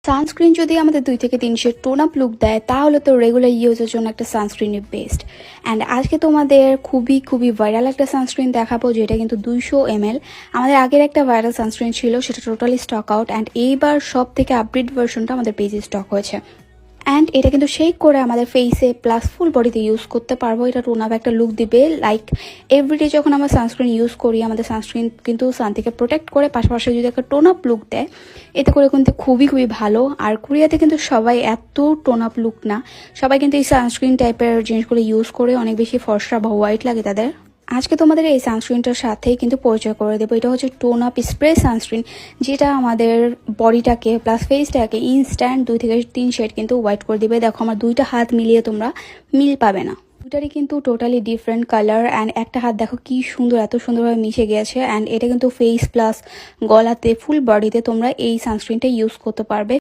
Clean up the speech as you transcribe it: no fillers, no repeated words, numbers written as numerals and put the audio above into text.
Sunscreen যদি আমাদের 2 থেকে 3 শেড টোন আপ লুক দেয় তাহলে তো রেগুলার ইউজের জন্য একটা সানস্ক্রিনই বেস্ট। অ্যান্ড আজকে তোমাদের খুবই ভাইরাল একটা সানস্ক্রিন দেখাবো, যেটা কিন্তু 200 ml। আমাদের আগের একটা ভাইরাল সানস্ক্রিন ছিল, সেটা টোটালি স্টক আউট, অ্যান্ড এইবার সব থেকে আপডেট ভার্সনটা আমাদের পেজে স্টক হয়েছে। অ্যান্ড এটা কিন্তু শেক করে আমাদের ফেসে প্লাস ফুল বডিতে ইউজ করতে পারবো। এটা টোন আপ একটা লুক দিবে। লাইক এভরিডে যখন আমরা সানস্ক্রিন ইউজ করি, আমাদের সানস্ক্রিন কিন্তু সান থেকে প্রোটেক্ট করে, পাশাপাশি যদি একটা টোন আপ লুক দেয় এতে করে কিন্তু খুবই ভালো। আর কোরিয়াতে কিন্তু সবাই এত টোন আপ লুক না, সবাই কিন্তু এই সানস্ক্রিন টাইপের জিনিসগুলো ইউজ করে অনেক বেশি ফর্সা বা হোয়াইট লাগে তাদের। আজকে তোমাদের এই সানস্ক্রিনটার সাথেই কিন্তু পরিচয় করে দেবো। এটা হচ্ছে টোন আপ স্প্রে সানস্ক্রিন, যেটা আমাদের বডিটাকে প্লাস ফেসটাকে ইনস্ট্যান্ট 2 থেকে 3 শেড কিন্তু হোয়াইট করে দিবে। দেখো আমার দুইটা হাত মিলিয়ে তোমরা মিল পাবে না, দুটারই কিন্তু টোটালি ডিফারেন্ট কালার। অ্যান্ড একটা হাত দেখো কি সুন্দর, এত সুন্দরভাবে মিশে গিয়েছে। অ্যান্ড এটা কিন্তু ফেস প্লাস গলাতে ফুল বডিতে তোমরা এই সানস্ক্রিনটা ইউজ করতে পারবে।